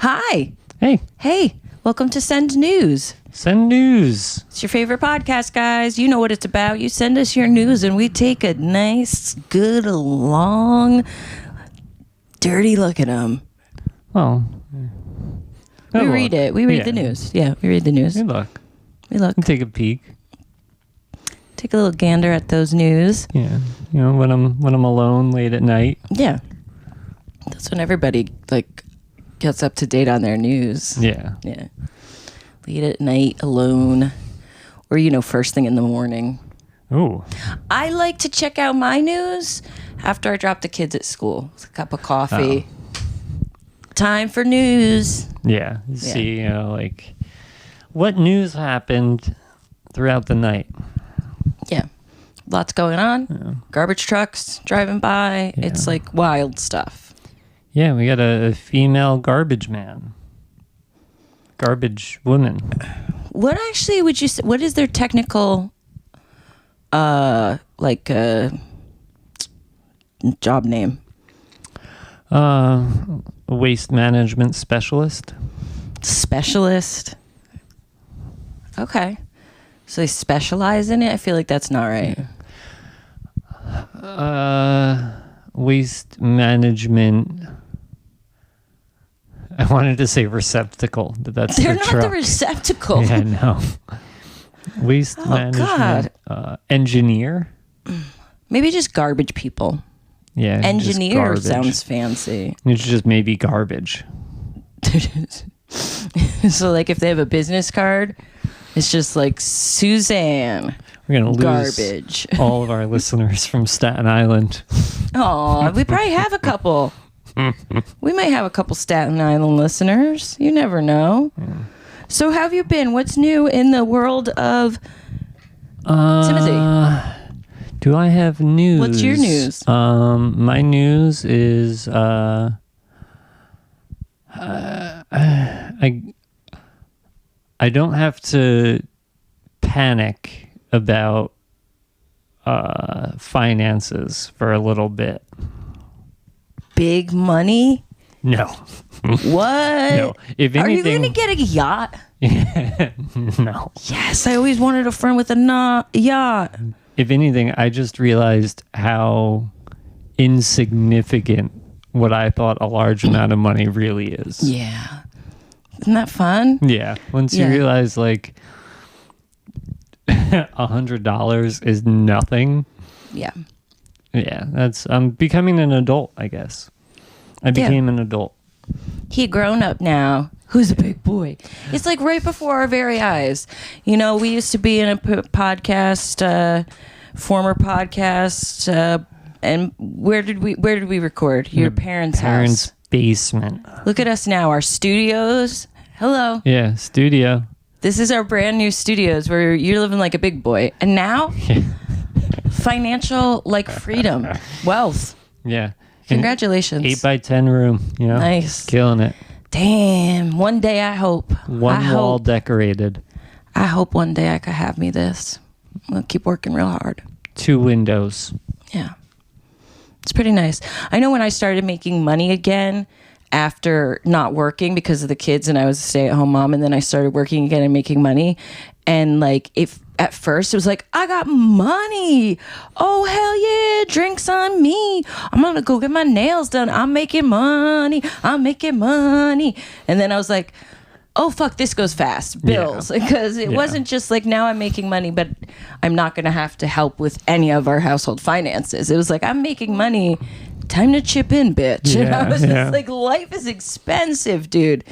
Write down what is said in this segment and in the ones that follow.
Hi. Hey. Hey, welcome to Send News. Send News. It's your favorite podcast, guys. You know what it's about. You send us your news and we take a nice, good, long, dirty look at them. Well, we read it. We read the news. Yeah, we read the news. We look. We look. Take a peek. Take a little gander at those news. Yeah. You know, when I'm alone late at night. Yeah. That's when everybody gets up to date on their news. Yeah. Yeah. Late at night, alone, or first thing in the morning. Ooh. I like to check out my news after I drop the kids at school. It's a cup of coffee. Oh. Time for news. Yeah. See, what news happened throughout the night. Yeah. Lots going on. Yeah. Garbage trucks driving by. Yeah. It's wild stuff. Yeah, we got a female garbage man. Garbage woman. What actually would you say? What is their technical, job name? Waste management specialist. Specialist. Okay. So they specialize in it? I feel like that's not right. Waste management. I wanted to say receptacle, but that's They're their not truck. The receptacle. Yeah, no. Waste management engineer. Maybe just garbage people. Yeah. Engineer sounds fancy. It's just maybe garbage. So if they have a business card, it's just Suzanne. We're going to lose garbage. All of our listeners from Staten Island. Oh, we probably have a couple. We might have a couple Staten Island listeners. You never know. Yeah. So how have you been? What's new in the world of Timothy? Do I have news? What's your news? My news is I don't have to panic about finances for a little bit. Big money? No. What? No. If anything, are you going to get a yacht? No. Yes, I always wanted a friend with a yacht. If anything, I just realized how insignificant what I thought a large amount of money really is. Yeah. Isn't that fun? Yeah. Once you realize $100 is nothing. Yeah. Yeah, I'm becoming an adult, I guess. I became an adult. He grown up now. Who's a big boy? It's right before our very eyes. We used to be in a podcast, former podcast, and where did we record? Your parents' house. Basement. Look at us now. Our studios. Hello. Yeah, studio. This is our brand new studios where you're living like a big boy. And now, financial freedom, wealth. Yeah. Congratulations. 8x10 room. Nice. Killing it. Damn. One day I hope. One wall decorated. I hope one day I could have me this. I'm going to keep working real hard. 2 windows. Yeah. It's pretty nice. I know when I started making money again after not working because of the kids and I was a stay-at-home mom, and then I started working again and making money. And if at first it was I got money. Oh, hell yeah. Drinks on me. I'm going to go get my nails done. I'm making money. And then I was like, oh, fuck, this goes fast. Bills. Because it wasn't just now I'm making money, but I'm not going to have to help with any of our household finances. It was I'm making money. Time to chip in, bitch. Yeah, and I was just life is expensive, dude.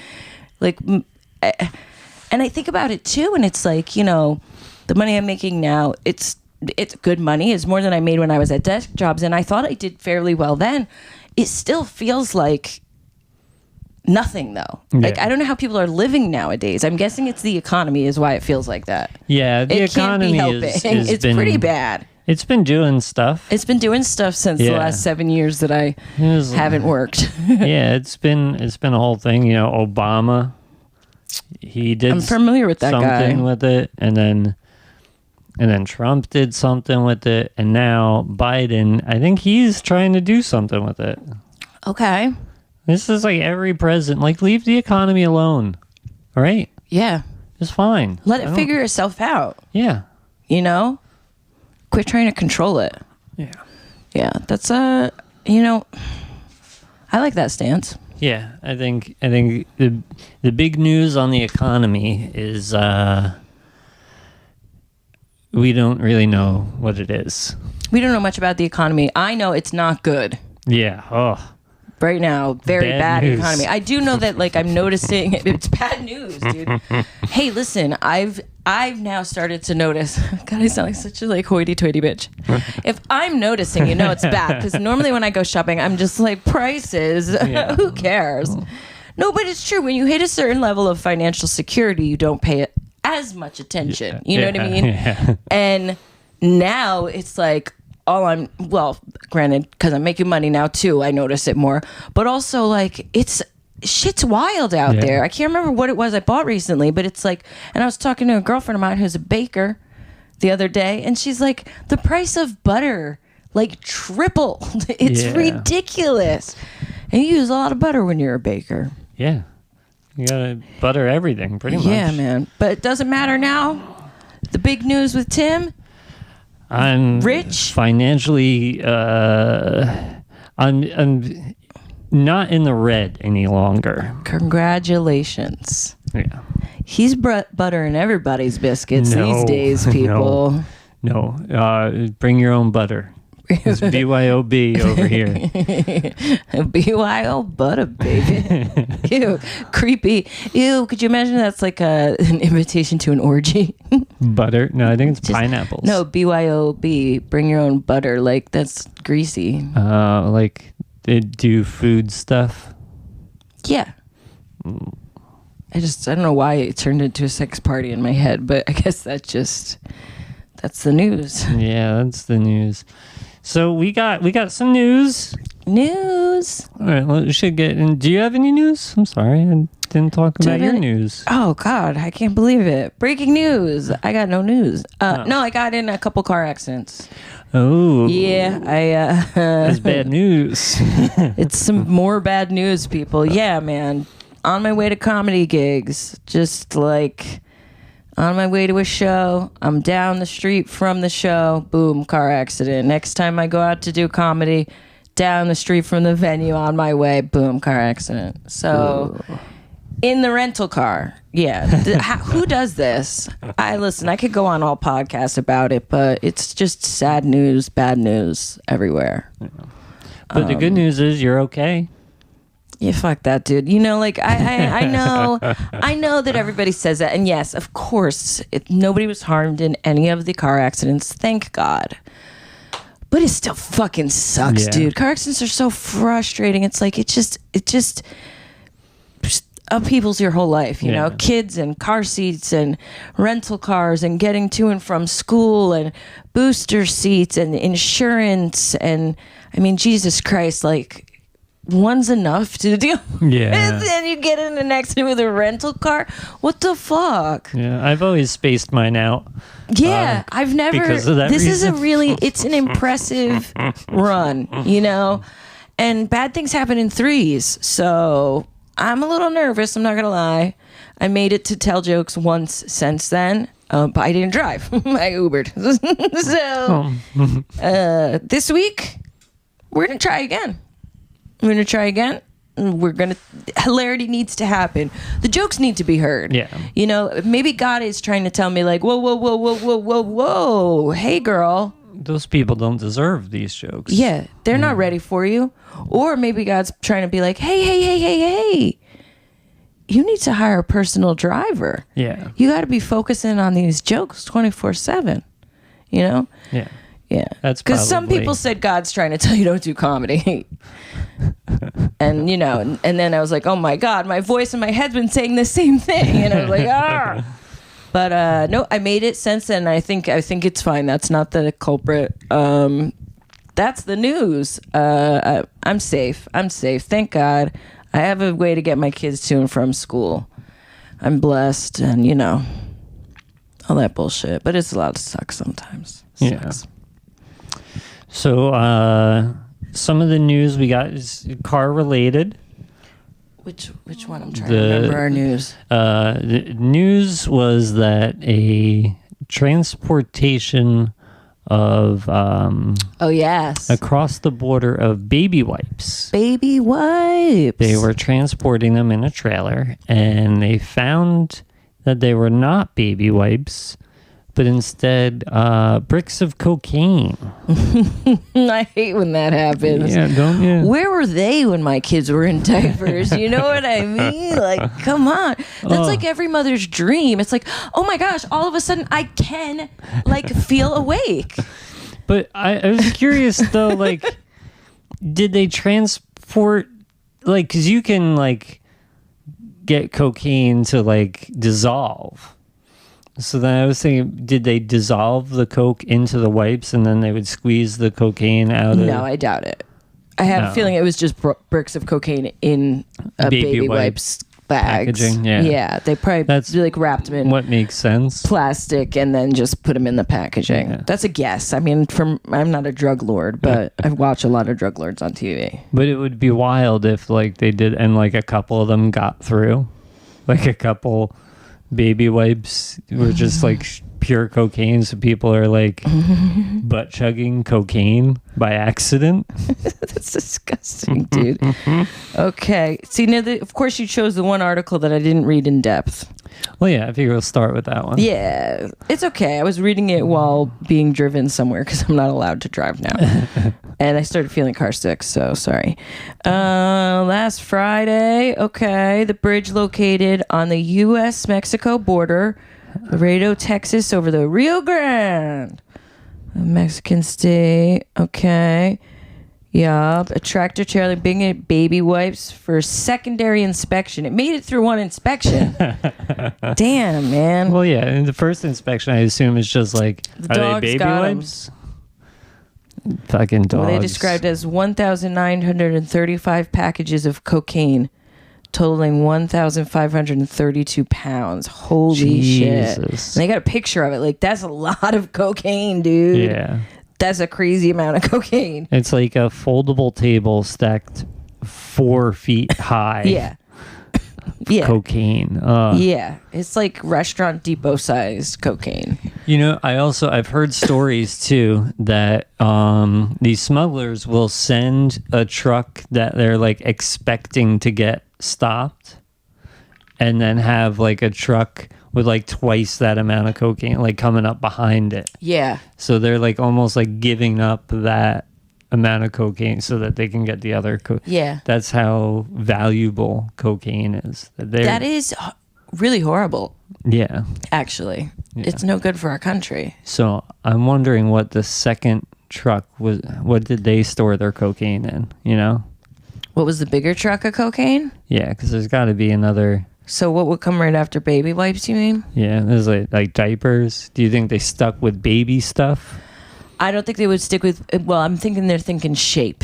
And I think about it too, and it's the money I'm making now, it's good money. It's more than I made when I was at desk jobs, and I thought I did fairly well then. It still feels like nothing, though. Yeah. I don't know how people are living nowadays. I'm guessing it's the economy is why it feels like that. Yeah, the economy it's pretty bad. It's been doing stuff. It's been doing stuff since the last 7 years that I haven't worked. Yeah, it's been a whole thing. Obama, he did. I'm familiar with that something guy. with it, and then Trump did something with it, and now Biden. I think he's trying to do something with it. Okay. This is like every president. Like, leave the economy alone. All right? Yeah. It's fine. Let it figure itself out. Yeah. You know? Quit trying to control it. Yeah. Yeah. That's, I like that stance. Yeah. I think the big news on the economy is we don't really know what it is. We don't know much about the economy. I know it's not good. Yeah. Oh. Right now, very bad news. economy. I do know that, like, I'm noticing it's bad news, dude. Hey, listen, I've now started to notice. God, I sound like such a like hoity-toity bitch. If I'm noticing, it's bad, because normally when I go shopping, I'm just like, prices. Yeah. Who cares? No, but it's true. When you hit a certain level of financial security, you don't pay it as much attention. You know what I mean? Yeah. And now it's like, granted, because I'm making money now too, I notice it more. But also, like, shit's wild out there. I can't remember what it was I bought recently, but it's like, and I was talking to a girlfriend of mine who's a baker the other day, and she's like, the price of butter, like, tripled. It's ridiculous. And you use a lot of butter when you're a baker. Yeah. You gotta butter everything, pretty much. Yeah, man. But it doesn't matter now. The big news with Tim... I'm rich, financially. I'm not in the red any longer. Congratulations. Yeah, he's buttering everybody's biscuits these days, people. No, bring your own butter. It's BYOB over here. BYO butter, baby. Ew, creepy. Ew, could you imagine that's like an invitation to an orgy? Butter? No, I think it's pineapples. No, BYOB, bring your own butter. Like, that's greasy. Like they do food stuff? Yeah. I don't know why it turned into a sex party in my head, but I guess that's the news. Yeah, that's the news. So we got some news. News. All right, well, we should get in. Do you have any news? I'm sorry, I didn't talk about your news. Oh, God, I can't believe it. Breaking news. I got no news. No, I got in a couple car accidents. Oh. Yeah, That's bad news. It's some more bad news, people. Yeah, man. On my way to comedy gigs, just like... on my way to a show, I'm down the street from the show, boom, car accident. Next time I go out to do comedy, down the street from the venue on my way, boom, car accident. So, in the rental car, yeah. Who does this? I could go on all podcasts about it, but it's just sad news, bad news everywhere. Yeah. But the good news is you're okay. Yeah, fuck that, dude. Like I know that everybody says that, and yes, of course, nobody was harmed in any of the car accidents, thank God. But it still fucking sucks, dude. Car accidents are so frustrating. It's like it just upheavals your whole life, you know? Kids and car seats and rental cars and getting to and from school and booster seats and insurance and I mean, Jesus Christ, like. One's enough to deal with. And then you get in an accident with a rental car. What the fuck? Yeah, I've always spaced mine out. Yeah, I've never. Because of that this reason. It's an impressive run, and bad things happen in threes. So I'm a little nervous. I'm not going to lie. I made it to tell jokes once since then. But I didn't drive. I Ubered. So this week, we're going to try again. Hilarity needs to happen. The jokes need to be heard. Yeah. Maybe God is trying to tell me like, whoa. Hey, girl. Those people don't deserve these jokes. Yeah. They're not ready for you. Or maybe God's trying to be like, hey. You need to hire a personal driver. Yeah. You got to be focusing on these jokes 24/7. Yeah. Yeah, that's because some people said God's trying to tell you don't do comedy, and and then I was like, oh my God, my voice in my head's been saying the same thing, and I was like, ah. But no, I made it since then. I think it's fine. That's not the culprit. That's the news. I'm safe. Thank God. I have a way to get my kids to and from school. I'm blessed, and all that bullshit. But it's allowed to suck sometimes. Sucks. So some of the news we got is car related. Which one? I'm trying to remember our news. The news was that a transportation of yes, across the border of baby wipes. Baby wipes. They were transporting them in a trailer, and they found that they were not baby wipes, but instead bricks of cocaine. I hate when that happens. Yeah, don't you? Where were they when my kids were in diapers? You know what I mean? Like, come on. That's like every mother's dream. It's like, oh my gosh, all of a sudden I can like feel awake. But I was curious though, like, did they transport, like, because you can like get cocaine to like dissolve. So then I was thinking, did they dissolve the coke into the wipes and then they would squeeze the cocaine out of... No, I doubt it. I have a feeling it was just bricks of cocaine in a baby wipes bags. Packaging, yeah. Yeah, they probably like wrapped them in what makes sense. Plastic and then just put them in the packaging. Yeah. That's a guess. I mean, I'm not a drug lord, but I watch a lot of drug lords on TV. But it would be wild if like they did, and like a couple of them got through. Like a couple... baby wipes were just like pure cocaine, so people are like butt chugging cocaine by accident. That's disgusting, dude. Okay, see, now of course you chose the one article that I didn't read in depth. Well, yeah, I figure we'll start with that one. Yeah, it's okay. I was reading it while being driven somewhere because I'm not allowed to drive now. And I started feeling car sick, so sorry. Last Friday, okay, the bridge located on the U.S.-Mexico border, Laredo, Texas, over the Rio Grande, a Mexican state, okay. Yup, a tractor trailer bringing baby wipes for secondary inspection. It made it through one inspection. Damn, man. Well, yeah, in the first inspection, I assume it's just like, are they baby wipes? Fucking dogs. Well, they described as 1,935 packages of cocaine, totaling 1,532 pounds. Holy shit. And they got a picture of it. Like, that's a lot of cocaine, dude. Yeah. That's a crazy amount of cocaine. It's like a foldable table stacked 4 feet high. Yeah. Yeah. Cocaine. Yeah. It's like Restaurant Depot sized cocaine. You know, I've heard stories too that these smugglers will send a truck that they're like expecting to get stopped, and then have like a truck with like twice that amount of cocaine like coming up behind it. Yeah. So they're like almost like giving up that amount of cocaine so that they can get the other yeah. That's how valuable cocaine is. That is really horrible. Yeah. Actually. Yeah. It's no good for our country. So I'm wondering what the second truck was. What did they store their cocaine in, you know? What was the bigger truck of cocaine? Yeah, because there's got to be another... So what would come right after baby wipes, you mean? Yeah, there's like diapers. Do you think they stuck with baby stuff? I don't think they would stick with... Well, I'm thinking they're thinking shape,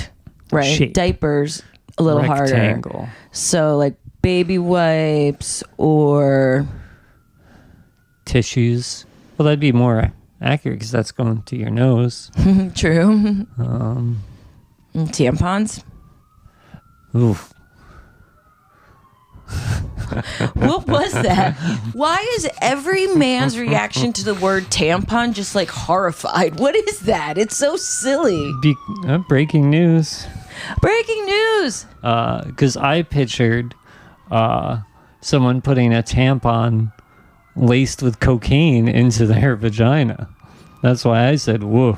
right? Shape. Diapers, a little Rectangle. harder. So like baby wipes or... Tissues. Well, that'd be more accurate because that's going to your nose. True. Tampons? Oof. What was that? Why is every man's reaction to the word tampon just like horrified? What is that? It's so silly. Breaking news. Breaking news. Because I pictured someone putting a tampon laced with cocaine into their vagina. That's why I said, whoa.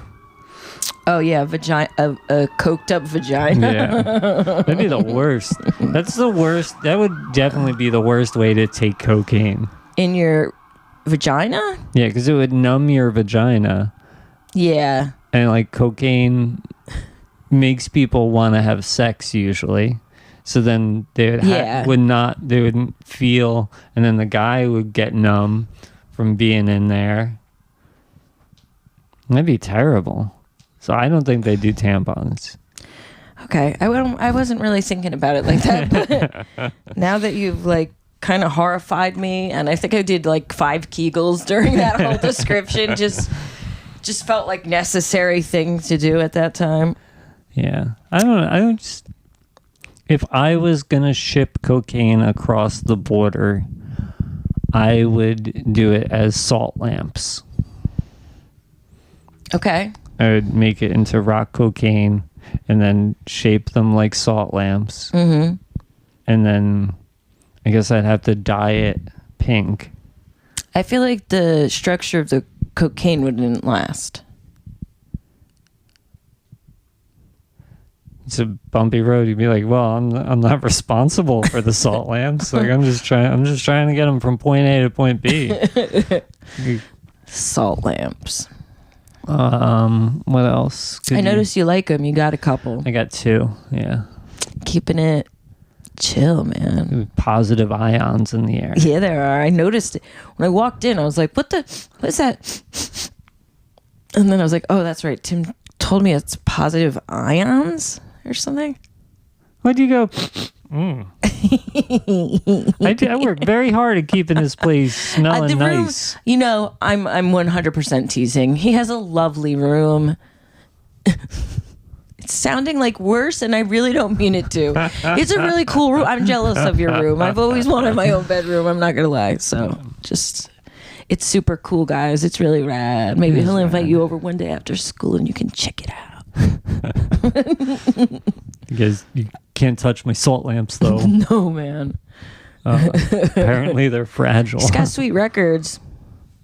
Oh, yeah, vagina, a coked up vagina. Yeah. That'd be the worst. That's the worst. That would definitely be the worst way to take cocaine. In your vagina? Yeah, because it would numb your vagina. Yeah. And like cocaine makes people want to have sex usually. So then they wouldn't feel, and then the guy would get numb from being in there. That'd be terrible. So I don't think they do tampons. Okay, I wasn't really thinking about it like that. But now that you've like kind of horrified me, and I think I did like 5 Kegels during that whole description. Just felt like necessary thing to do at that time. Yeah, I don't know. If I was gonna ship cocaine across the border, I would do it as salt lamps. Okay. I would make it into rock cocaine and then shape them like salt lamps. Mm-hmm. And then I guess I'd have to dye it pink. I feel like the structure of the cocaine wouldn't last. It's a bumpy road. You'd be like, well, I'm not responsible for the salt lamps. Like I'm just trying to get them from point A to point B. Salt lamps. What else? I noticed you like them. You got a couple. I got 2. Yeah. Keeping it chill, man. Positive ions in the air. Yeah, there are. I noticed it when I walked in. I was like, what is that? And then I was like, oh, that's right. Tim told me it's positive ions or something. Why'd you go? I work very hard at keeping this place smelling nice. Room, you know, I'm 100% teasing. He has a lovely room. It's sounding like worse, and I really don't mean it to. It's a really cool room. I'm jealous of your room. I've always wanted my own bedroom. I'm not gonna lie. So just, it's super cool, guys. It's really rad. Maybe he'll invite you over one day after school, and you can check it out. You can't touch my salt lamps, though. No, man. Apparently, they're fragile. He's got sweet records.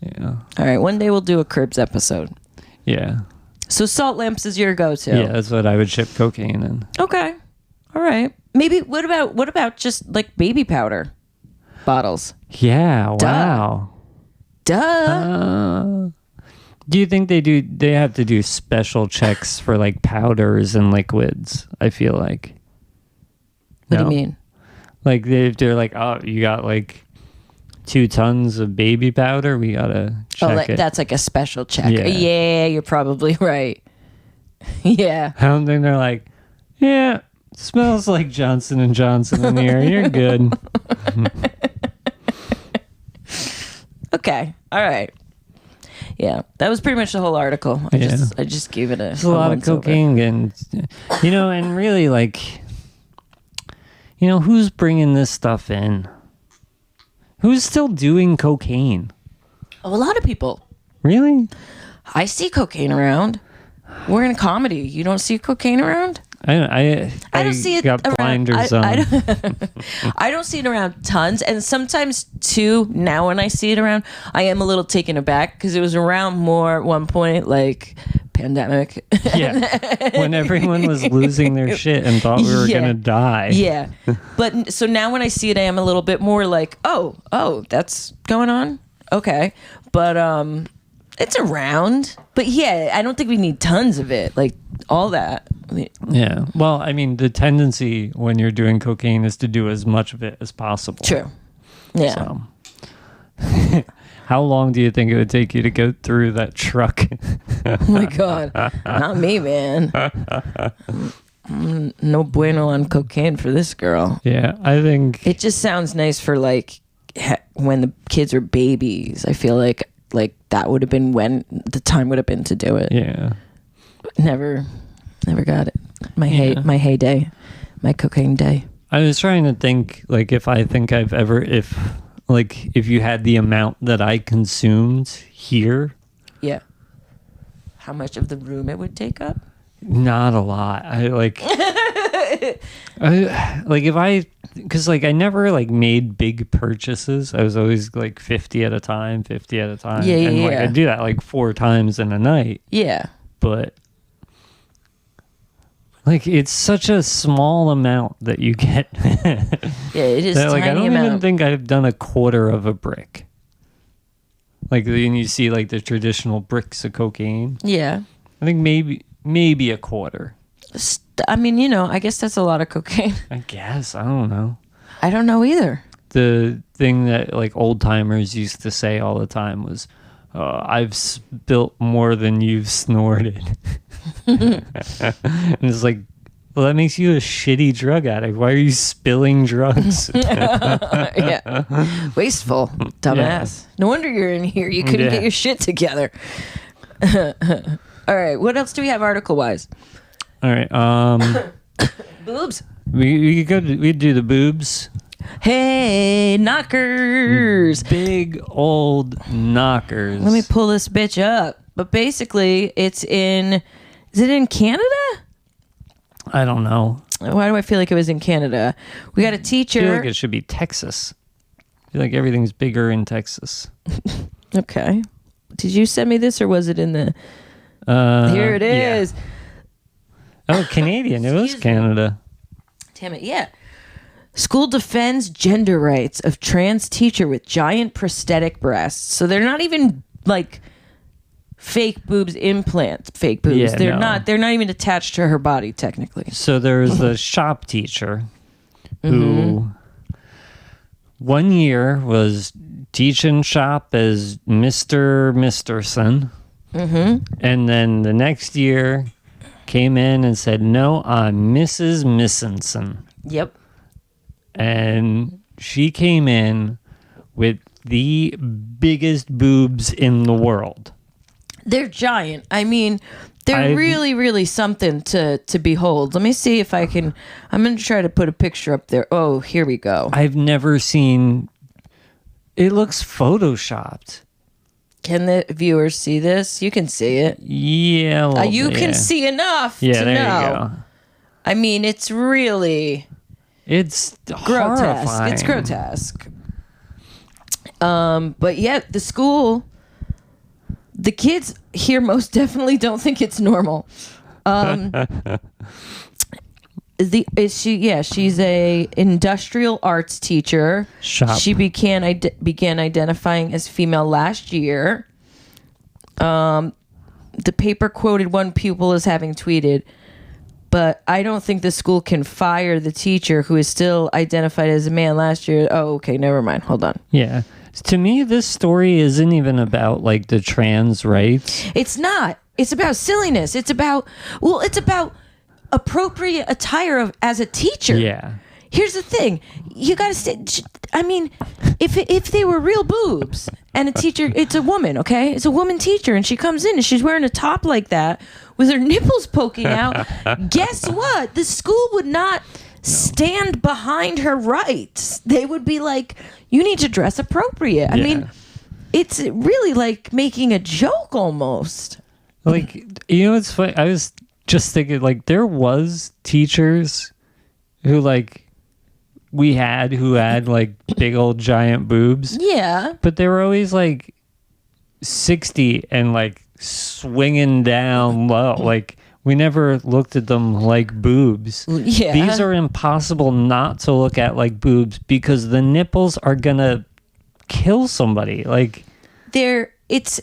Yeah. All right, one day we'll do a Cribs episode. Yeah. So salt lamps is your go-to. Yeah, that's what I would ship cocaine in. Okay. All right. Maybe what about just like baby powder bottles? Yeah. Wow. Duh. Do you think they have to do special checks for like powders and liquids? I feel like. What do you mean? Like they're like, oh, you got like 2 tons of baby powder. We gotta check it. That's like a special check. Yeah, you're probably right. Yeah. And then they're like, yeah, smells like Johnson and Johnson in here. You're good. Okay. All right. Yeah, that was pretty much the whole article. I just gave it a lot of cocaine, and and really, like, who's bringing this stuff in? Who's still doing cocaine? Oh, a lot of people. Really? I see cocaine around. We're in comedy. You don't see cocaine around? I don't see it got around. blinders on. I don't see it around tons, and sometimes too. Now when I see it around, I am a little taken aback because it was around more at one point, like pandemic. Yeah, when everyone was losing their shit and thought we were gonna die. Yeah, but so now when I see it, I am a little bit more like, oh, that's going on. Okay, but it's around. But yeah, I don't think we need tons of it, like all that. Yeah. Well, I mean, the tendency when you're doing cocaine is to do as much of it as possible. True. Yeah. So. How long do you think it would take you to go through that truck? Oh my God. Not me, man. No bueno on cocaine for this girl. Yeah, I think it just sounds nice for like when the kids are babies. I feel like that would have been when the time would have been to do it. Yeah. Never got it. My heyday, my cocaine day. I was trying to think, like, if you had the amount that I consumed here. Yeah. How much of the room it would take up? Not a lot. Because I never like made big purchases. I was always like 50 at a time. Yeah. And I do that like 4 times in a night. Yeah. But like it's such a small amount that you get. Yeah, it is. Tiny I don't amount. even think I've done a quarter of a brick. Like then you see like the traditional bricks of cocaine. Yeah. I think maybe a quarter. I mean, I guess that's a lot of cocaine. I guess. I don't know. I don't know either. The thing that like old timers used to say all the time was, I've spilt more than you've snorted. And it's like, well, that makes you a shitty drug addict. Why are you spilling drugs? Yeah. Wasteful. Dumbass. Yeah. No wonder you're in here. You couldn't get your shit together. All right. What else do we have article-wise? All right. Boobs? We'd do the boobs. Hey, knockers. Big old knockers. Let me pull this bitch up. But basically, is it in Canada? I don't know. Why do I feel like it was in Canada? We got a teacher. I feel like it should be Texas. I feel like everything's bigger in Texas. Okay. Did you send me this or was it in the... Here it is. Yeah. Oh, Canadian. It was Canada. Damn it, yeah. School defends gender rights of trans teacher with giant prosthetic breasts. So they're not even like fake boobs implants, fake boobs. Yeah, they're not even attached to her body technically. So there was a shop teacher who 1 year was teaching shop as Mr. Misterson. And then the next year came in and said, no, I'm Mrs. Missenson. Yep. And she came in with the biggest boobs in the world. They're giant. I mean, they're really, really something to behold. Let me see if I can. I'm going to try to put a picture up there. Oh, here we go. I've never seen. It looks photoshopped. Can the viewers see this? You can see it. Yeah. You can see enough to there know. You go. I mean, it's really... It's grotesque. horrifying. It's grotesque. But yet the school, the kids here most definitely don't think it's normal. She's a industrial arts teacher. Shop. She began identifying as female last year. The paper quoted one pupil as having tweeted, but I don't think the school can fire the teacher who is still identified as a man last year. Oh, okay, never mind. Hold on. Yeah. To me, this story isn't even about like the trans rights. It's not. It's about silliness. It's about appropriate attire as a teacher. Yeah. Here's the thing. You got to stay. I mean, if they were real boobs and a teacher, it's a woman, okay? It's a woman teacher and she comes in and she's wearing a top like that with her nipples poking out. Guess what? The school would not stand behind her rights. They would be like, you need to dress appropriate. I mean, it's really like making a joke almost. Like, you know, it's funny. I was just thinking, like, there was teachers who, like, who had like big old giant boobs. Yeah. But they were always like 60 and like swinging down low. Like, we never looked at them like boobs. Yeah. These are impossible not to look at like boobs because the nipples are gonna kill somebody. Like, it's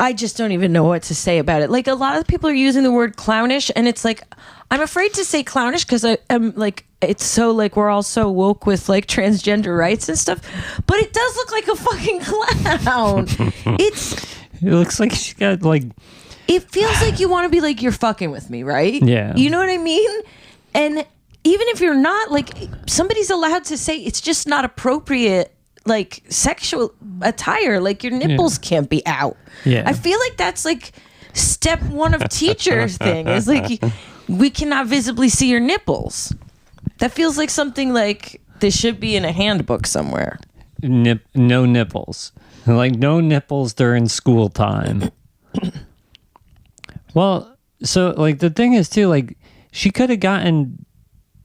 I just don't even know what to say about it. Like, a lot of people are using the word clownish, and it's like, I'm afraid to say clownish because I'm like, it's so like we're all so woke with like transgender rights and stuff, but it does look like a fucking clown. It looks like she got like. It feels like you want to be like, you're fucking with me, right? Yeah. You know what I mean? And even if you're not, like, somebody's allowed to say it's just not appropriate. Like sexual attire, like your nipples can't be out. Yeah. I feel like that's like step one of teacher's thing is like we cannot visibly see your nipples. That feels like something like this should be in a handbook somewhere. No nipples. Like, no nipples during school time. Well, so like the thing is too, like, she could have gotten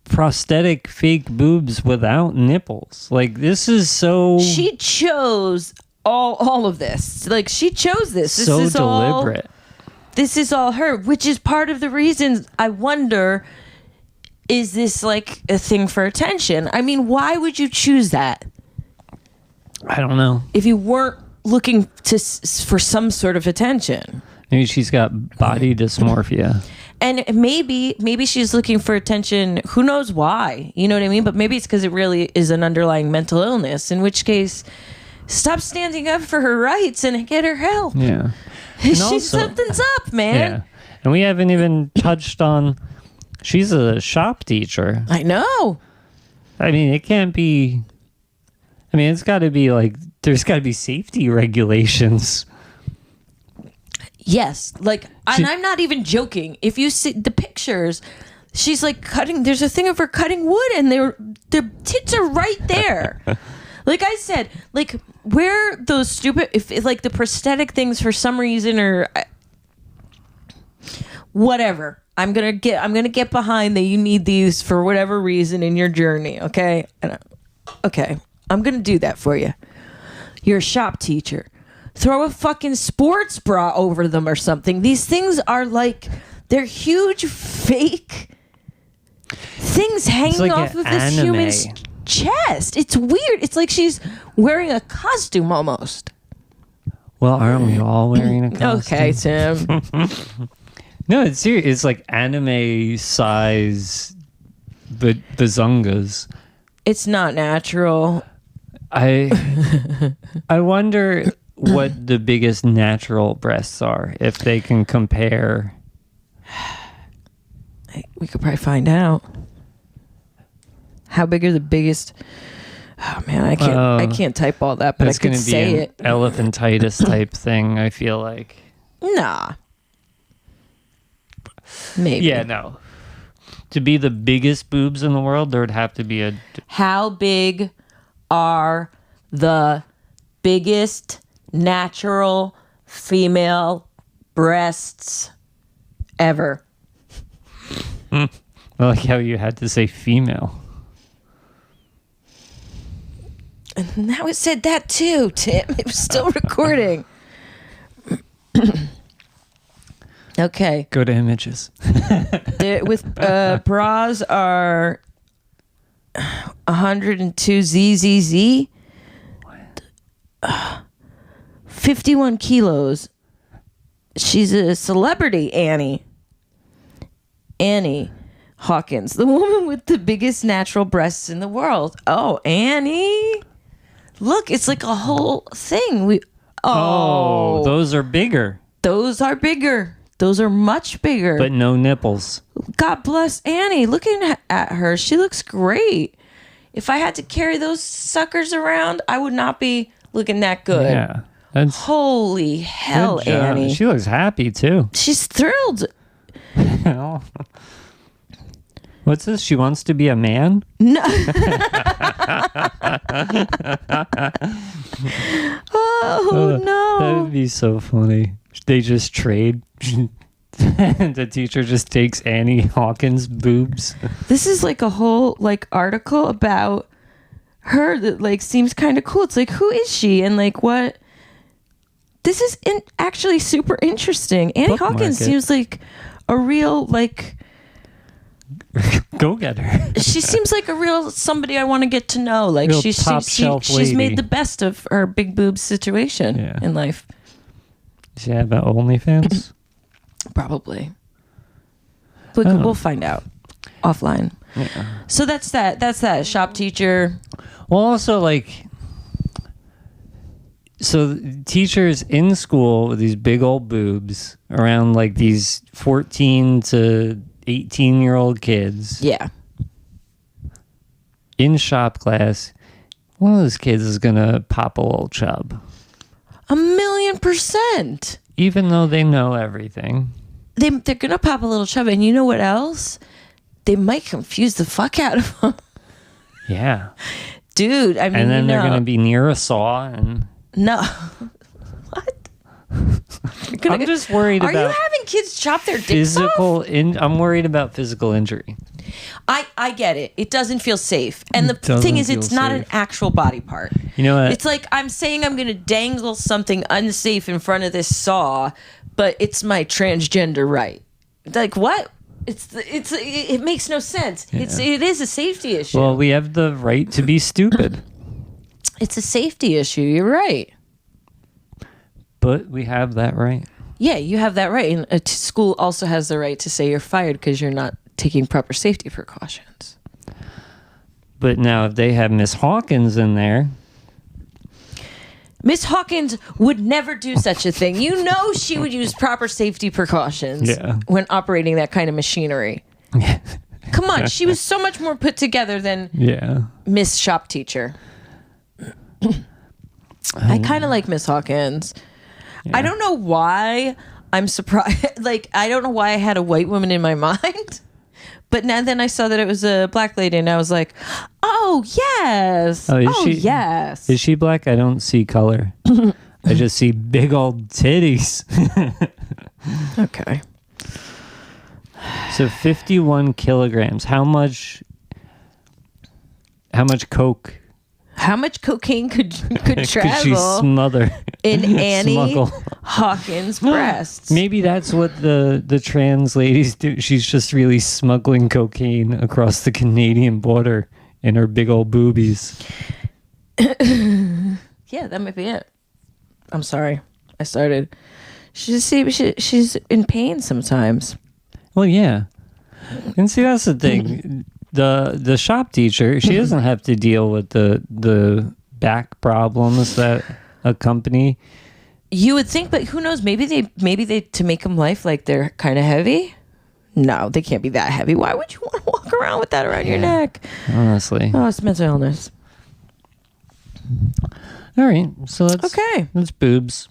prosthetic fake boobs without nipples. Like, this is so... She chose all of this. Like, she chose this. This so is deliberate. This is all her, which is part of the reasons I wonder, is this like a thing for attention? I mean, why would you choose that? I don't know. If you weren't looking for some sort of attention. Maybe she's got body dysmorphia. And maybe she's looking for attention. Who knows why? You know what I mean? But maybe it's because it really is an underlying mental illness, in which case, stop standing up for her rights and get her help. Yeah. Something's up, man. Yeah. And we haven't even touched on, she's a shop teacher. I know. I mean, it can't be, I mean, it's got to be like, there's got to be safety regulations. Yes, like, and I'm not even joking. If you see the pictures, she's like cutting. There's a thing of her cutting wood, and their tits are right there. Like I said, like, where those stupid, if like the prosthetic things for some reason or whatever. I'm gonna get behind that you need these for whatever reason in your journey. Okay, okay, I'm gonna do that for you. You're a shop teacher. Throw a fucking sports bra over them or something. These things are like, they're huge fake things hanging like off an of this anime. human's chest. It's weird. It's like she's wearing a costume almost. Well, aren't we all wearing a costume? Okay, Tim. No, it's serious. It's like anime size, but bazungas. It's not natural. I wonder what the biggest natural breasts are, if they can compare. We could probably find out. How big are the biggest? Oh man, I can't type all that, but I could say it. Elephantitis type thing, I feel like. Nah. Maybe. Yeah, no. To be the biggest boobs in the world, there would have to be a... How big are the biggest natural female breasts ever? I like how you had to say female. And now it said that too, Tim. It was still recording. Okay. Go to images. With bras are 102 ZZZ. What? 51 kilos. She's a celebrity, Annie Hawkins, the woman with the biggest natural breasts in the world. Oh, Annie. Look, it's like a whole thing. Oh, those are bigger. Those are bigger. Those are much bigger. But no nipples. God bless Annie. Looking at her, she looks great. If I had to carry those suckers around, I would not be looking that good. Yeah. That's Holy hell, Annie. She looks happy, too. She's thrilled. What's this? She wants to be a man? No. Oh, no. That would be so funny. They just trade. The teacher just takes Annie Hawkins' boobs. This is like a whole like article about her that like seems kind of cool. It's like, who is she and like what? This is actually super interesting. Annie Hawkins seems like a real like go get her. She seems like a real somebody I want to get to know. Like Real she's made the best of her big boobs situation in life. Does she have an OnlyFans? Probably. We'll find out offline. Yeah. So that's that shop teacher. Well, also like, so teachers in school with these big old boobs around like these 14 to 18-year-old kids. Yeah. In shop class, one of those kids is gonna pop a little chub. 1,000,000%. Even though they know everything. They're going to pop a little chub. And you know what else? They might confuse the fuck out of them. Yeah. Dude, I mean, and then they're going to be near a saw and... No. What? I'm just worried about... Are you having kids chop their dicks off? I'm worried about physical injury. I get it. It doesn't feel safe. And the thing is, it's not an actual body part. You know what? It's like I'm saying I'm going to dangle something unsafe in front of this saw, but it's my transgender right. Like, what? It makes no sense. Yeah. It is a safety issue. Well, we have the right to be stupid. It's a safety issue. You're right. But we have that right. Yeah, you have that right. And a school also has the right to say you're fired because you're not taking proper safety precautions. But now if they have Miss Hawkins in there... Miss Hawkins would never do such a thing. You know she would use proper safety precautions when operating that kind of machinery. Come on, she was so much more put together than Miss Shop Teacher. I kind of like Miss Hawkins. Yeah. I don't know why I'm surprised. Like, I don't know why I had a white woman in my mind, but now then I saw that it was a black lady, and I was like, oh yes, yes. Is she black? I don't see color. I just see big old titties. Okay. So 51 kilograms. How much coke? How much cocaine could travel could she smother in Annie smuggle? Hawkins' breasts? Maybe that's what the trans ladies do. She's just really smuggling cocaine across the Canadian border in her big old boobies. Yeah, that might be it. I'm sorry. I started. She's in pain sometimes. Well, yeah. And see, that's the thing. The shop teacher, she doesn't have to deal with the back problems that accompany. You would think, but who knows? Maybe they to make them life like they're kind of heavy. No, they can't be that heavy. Why would you want to walk around with that around your neck? Honestly. Oh, it's mental illness. All right, so that's boobs.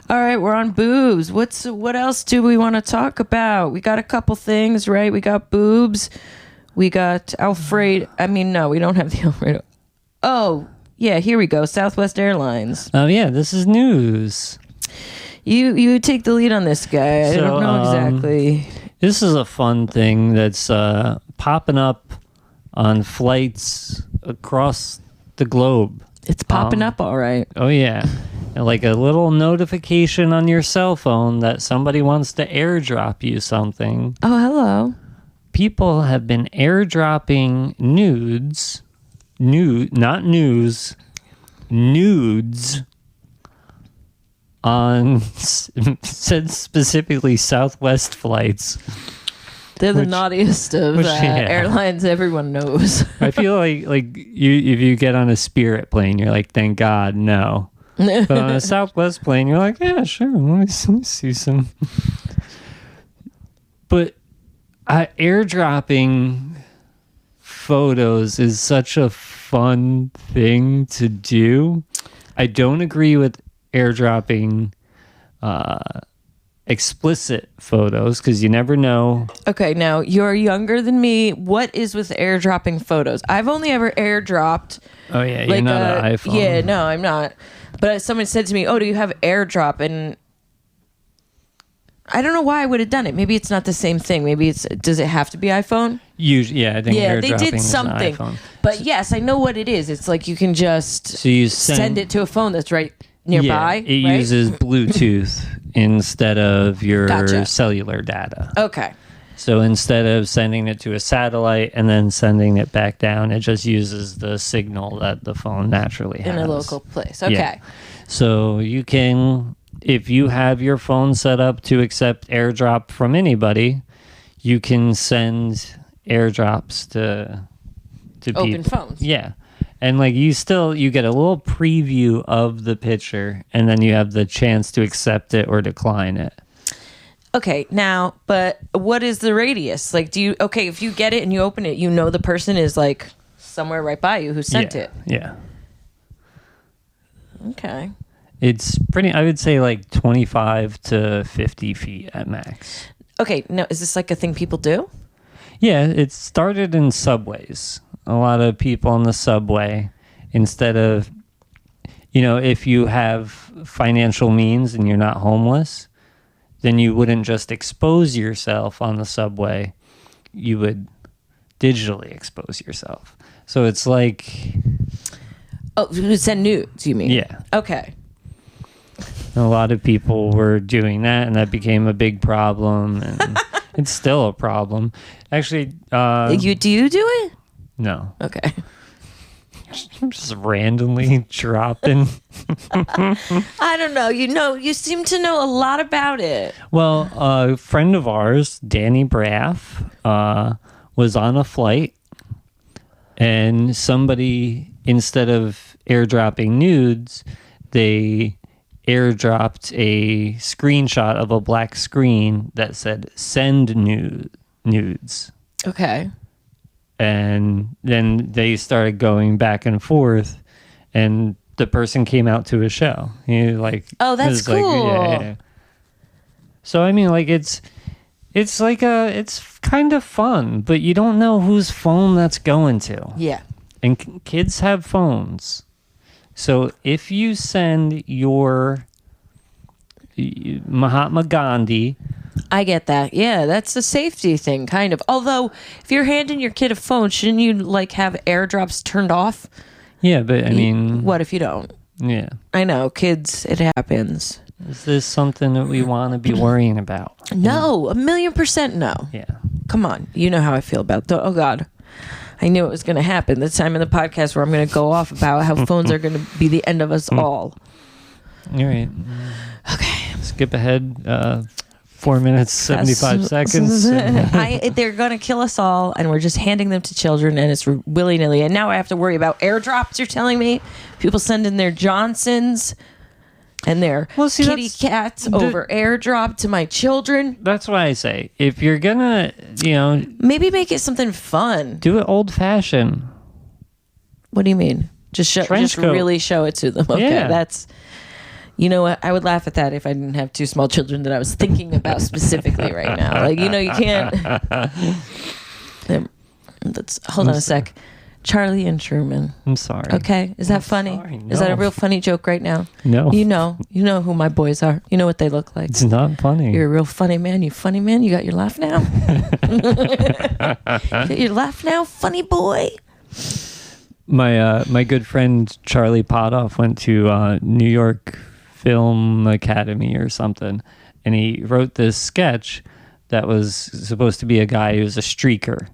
All right, we're on boobs. What else do we want to talk about? We got a couple things, right? We got boobs. We got Alfredo. I mean, no, we don't have the Alfredo. Oh, yeah, here we go. Southwest Airlines. Oh, yeah, this is news. You take the lead on this guy. I don't know exactly. This is a fun thing that's popping up on flights across the globe. It's popping up all right. Oh, yeah. And like a little notification on your cell phone that somebody wants to airdrop you something. Oh, hello. People have been airdropping nudes, not news, nudes on, said specifically Southwest flights. They're the naughtiest of airlines everyone knows. I feel like if you get on a Spirit plane, you're like, thank God, no. But on a Southwest plane, you're like, yeah, sure, let me see some. But airdropping photos is such a fun thing to do. I don't agree with airdropping explicit photos because you never know. Okay, now you're younger than me. What is with airdropping photos? I've only ever airdropped. Oh yeah, you're not an iPhone. Yeah, no, I'm not. But someone said to me, "Oh, do you have airdrop?" And I don't know why I would have done it. Maybe it's not the same thing. Maybe does it have to be iPhone? Usually, yeah, I think airdropping they did something. Is an iPhone. But yes, I know what it is. It's like you can just send it to a phone that's right nearby. Yeah, it uses Bluetooth instead of your cellular data. Okay. So instead of sending it to a satellite and then sending it back down, it just uses the signal that the phone naturally has. In a local place. Okay. Yeah. So you can, if you have your phone set up to accept airdrop from anybody, you can send airdrops to open people. Phones. Yeah. And like you get a little preview of the picture and then you have the chance to accept it or decline it. Okay, now, but what is the radius? Like, if you get it and you open it, you know the person is like somewhere right by you who sent it. Yeah. Okay. It's pretty, I would say like 25 to 50 feet at max. Okay, now, is this like a thing people do? Yeah, it started in subways. A lot of people on the subway, instead of, if you have financial means and you're not homeless, then you wouldn't just expose yourself on the subway. You would digitally expose yourself. So it's like... Oh, send nudes, you mean? Yeah. Okay. A lot of people were doing that, and that became a big problem, and it's still a problem. Actually... do you do it? No. Okay. Just randomly dropping. I don't know. You seem to know a lot about it. Well, a friend of ours, Danny Braff, was on a flight, and somebody, instead of airdropping nudes, they airdropped a screenshot of a black screen that said "send nudes." Okay. And then they started going back and forth, and the person came out to a show. He oh, that's cool. Like, yeah. So I mean, like it's kind of fun, but you don't know whose phone that's going to. Yeah. And kids have phones. So if you send your Mahatma Gandhi, I get that. Yeah, that's a safety thing, kind of. Although, if you're handing your kid a phone, shouldn't you like have airdrops turned off? yeah, but I mean, What if you don't? yeah. I know, kids, it happens. Is this something that we want to be worrying about? No, 1,000,000% no. Yeah. Come on, you know how I feel about that. Oh God, I knew it was going to happen. This time in the podcast where I'm going to go off about how phones are going to be the end of us all. All right. Okay. Skip ahead 4 minutes, 75 seconds. They're going to kill us all, and we're just handing them to children, and it's willy-nilly. And now I have to worry about airdrops, you're telling me? People sending their Johnsons and their kitty cats over airdrop to my children. That's why I say, if you're going to, Maybe make it something fun. do it old-fashioned. What do you mean? Just really show it to them. Okay, Yeah. that's... You know what? I would laugh at that if I didn't have two small children that I was thinking about specifically right now. Like, you can't... Hold on a sec. Charlie and Truman. I'm sorry. Okay, is that funny? sorry, Is that a no. real funny joke right now? No. You know who my boys are. You know what they look like. It's not funny. You're a real funny man. You funny man. You got your laugh now. You got your laugh now, funny boy. My good friend Charlie Potoff went to New York Film Academy or something, and he wrote this sketch that was supposed to be a guy who was a streaker.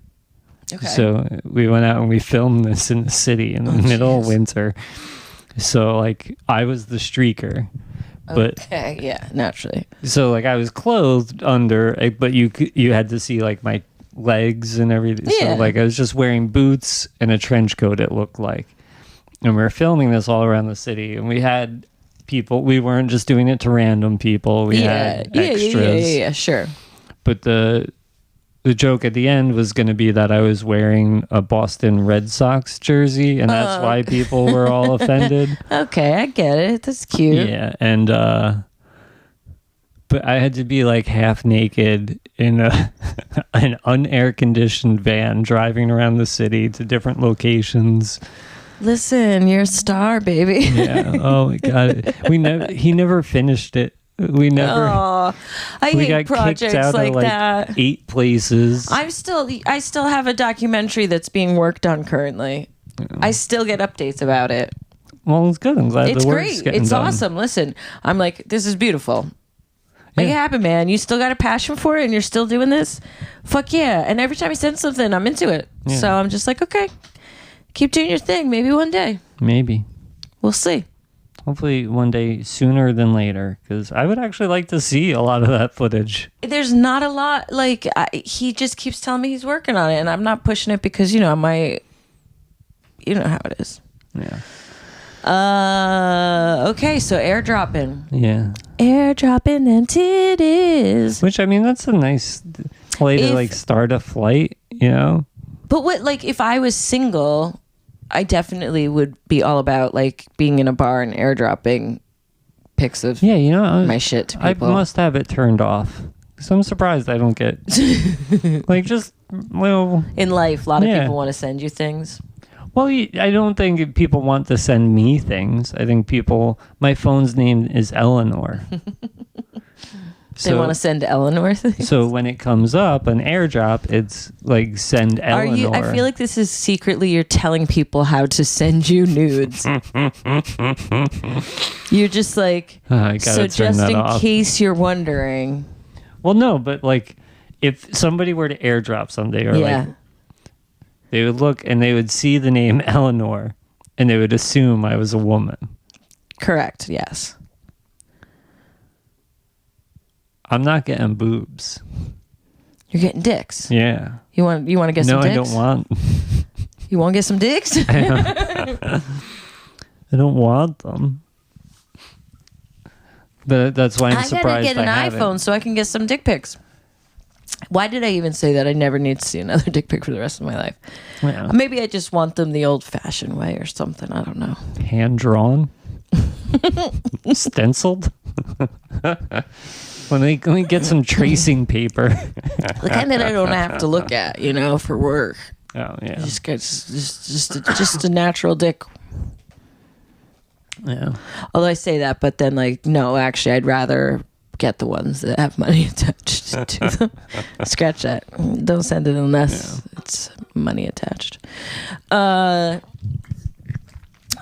Okay. So we went out and we filmed this in the city in the middle of winter. So like I was the streaker, but okay, yeah, naturally. so like I was clothed under, but you had to see like my legs and everything. Yeah. So like I was just wearing boots and a trench coat, it looked like. And we were filming this all around the city, and we had people. We weren't just doing it to random people. We had extras. Yeah, sure. But the joke at the end was going to be that I was wearing a Boston Red Sox jersey, and that's why people were all offended. Okay, I get it. That's cute. Yeah, and but I had to be like half naked in an unair conditioned van driving around the city to different locations. Listen, you're a star, baby. Yeah. Oh my God. He never finished it. We never. Oh, I We hate got kicked projects out like of like that. 8 places. I still have a documentary that's being worked on currently. I still get updates about it. Well, it's good. I'm glad It's the work's great. getting It's done. awesome. Listen, I'm like, this is beautiful. Make it happen, man. You still got a passion for it and you're still doing this? Fuck yeah. And every time he sends something, I'm into it. Yeah. So I'm just like, okay, keep doing your thing. Maybe one day. Maybe. We'll see. Hopefully one day sooner than later, because I would actually like to see a lot of that footage. There's not a lot. Like, he just keeps telling me he's working on it, and I'm not pushing it because, you know how it is. Yeah. Okay, so airdropping. Yeah. Airdropping them titties. Which, I mean, that's a nice way to like start a flight, But what, like, if I was single, I definitely would be all about like being in a bar and airdropping pics of my shit to people. I must have it turned off. So I'm surprised I don't get like just in life. A lot of people want to send you things. Well, I don't think people want to send me things. I think my phone's name is Eleanor. They want to send Eleanor things. So when it comes up, an airdrop, it's like send Eleanor. I feel like this is secretly you're telling people how to send you nudes. You're just like, so just in case you're wondering. Well, no, but like if somebody were to airdrop someday or like they would look and they would see the name Eleanor and they would assume I was a woman. Correct. Yes. I'm not getting boobs. You're getting dicks. Yeah. You want to get some dicks? No, I don't want. You want to get some dicks? I don't want them. But that's why I'm surprised I gotta get an iPhone so I can get some dick pics. Why did I even say that? I never need to see another dick pic for the rest of my life. Yeah. Maybe I just want them the old-fashioned way or something. I don't know. Hand drawn, stenciled. Let me get some tracing paper. The kind that I don't have to look at, for work. Oh yeah. Just a natural dick. Yeah. Although I say that, but then no, actually, I'd rather get the ones that have money attached to them. Scratch that. Don't send it unless it's money attached.